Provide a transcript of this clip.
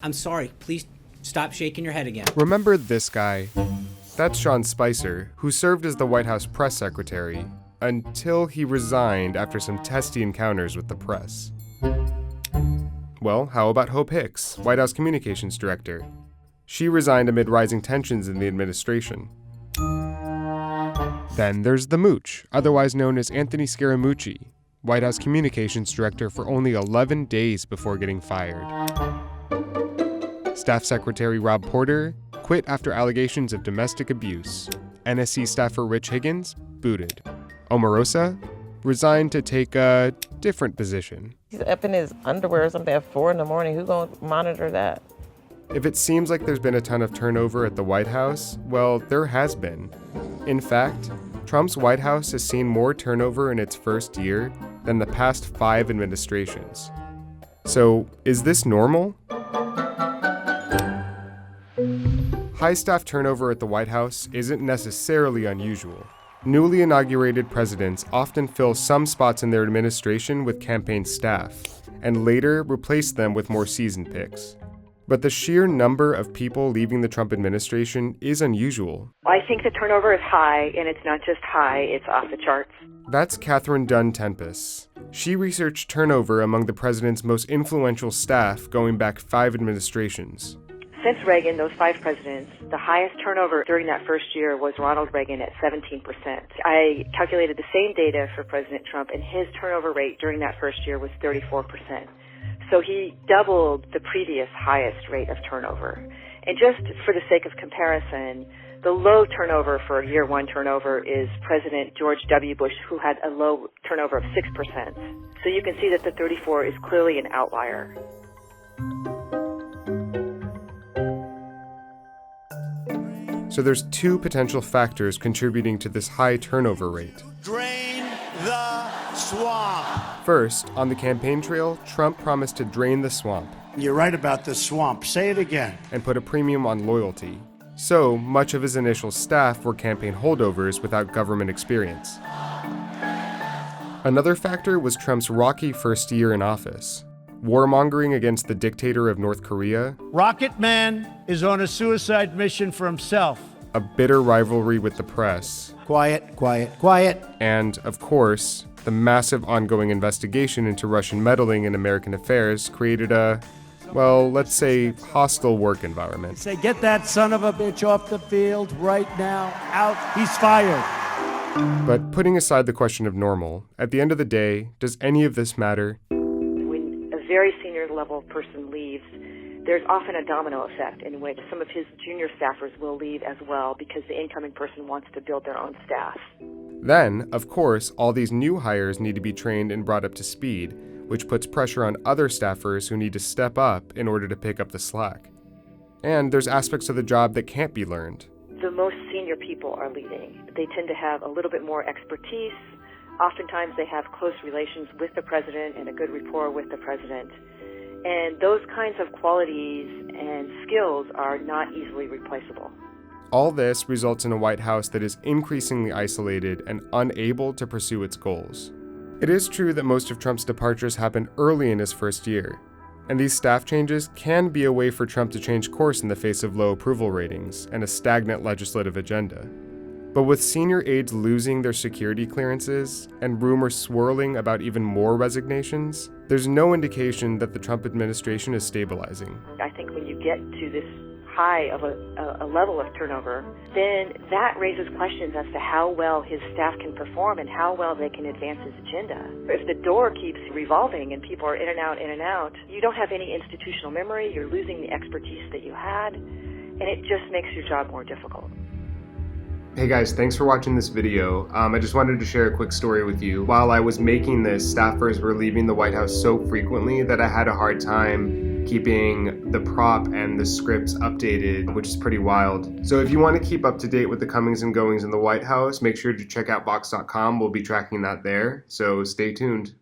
I'm sorry, please stop shaking your head again. Remember this guy? That's Sean Spicer, who served as the White House press secretary until he resigned after some testy encounters with the press. Well, how about Hope Hicks, White House communications director? She resigned amid rising tensions in the administration. Then there's the Mooch, otherwise known as Anthony Scaramucci, White House communications director for only 11 days before getting fired. Staff Secretary Rob Porter quit after allegations of domestic abuse. NSC staffer Rich Higgins booted. Omarosa resigned to take a different position. He's up in his underwear or something at 4 in the morning. Who's going to monitor that? If it seems like there's been a ton of turnover at the White House, well, there has been. In fact, Trump's White House has seen more turnover in its first year than the past 5 administrations. So, is this normal? High staff turnover at the White House isn't necessarily unusual. Newly inaugurated presidents often fill some spots in their administration with campaign staff, and later replace them with more seasoned picks. But the sheer number of people leaving the Trump administration is unusual. I think the turnover is high, and it's not just high, it's off the charts. That's Catherine Dunn-Tempest. She researched turnover among the president's most influential staff going back 5 administrations. Since Reagan, those 5 presidents, the highest turnover during that first year was Ronald Reagan at 17%. I calculated the same data for President Trump, and his turnover rate during that first year was 34%. So he doubled the previous highest rate of turnover. And just for the sake of comparison, the low turnover for year 1 turnover is President George W. Bush, who had a low turnover of 6%. So you can see that the 34 is clearly an outlier. So there's 2 potential factors contributing to this high turnover rate. Drain the swamp. First, on the campaign trail, Trump promised to drain the swamp. You're right about the swamp. Say it again. And put a premium on loyalty. So much of his initial staff were campaign holdovers without government experience. Another factor was Trump's rocky first year in office. Warmongering against the dictator of North Korea, Rocket Man is on a suicide mission for himself. a bitter rivalry with the press, Quiet, quiet, quiet. and, of course, the massive ongoing investigation into Russian meddling in American affairs created a, well, let's say, hostile work environment. Say, get that son of a bitch off the field right now. Out. He's fired. But putting aside the question of normal, at the end of the day, does any of this matter? When a very senior level person leaves, there's often a domino effect in which some of his junior staffers will leave as well because the incoming person wants to build their own staff. Then, of course, all these new hires need to be trained and brought up to speed, which puts pressure on other staffers who need to step up in order to pick up the slack. And there's aspects of the job that can't be learned. The most senior people are leaving. They tend to have a little bit more expertise. Oftentimes they have close relations with the president and a good rapport with the president. And those kinds of qualities and skills are not easily replaceable. All this results in a White House that is increasingly isolated and unable to pursue its goals. It is true that most of Trump's departures happened early in his first year, and these staff changes can be a way for Trump to change course in the face of low approval ratings and a stagnant legislative agenda. But with senior aides losing their security clearances and rumors swirling about even more resignations, there's no indication that the Trump administration is stabilizing. I think when you get to this high of a level of turnover, then that raises questions as to how well his staff can perform and how well they can advance his agenda. If the door keeps revolving and people are in and out, you don't have any institutional memory, you're losing the expertise that you had, and it just makes your job more difficult. Hey guys, thanks for watching this video. I just wanted to share a quick story with you. While I was making this, staffers were leaving the White House so frequently that I had a hard time keeping the prop and the scripts updated, which is pretty wild. So if you want to keep up to date with the comings and goings in the White House, make sure to check out Vox.com. We'll be tracking that there, so stay tuned.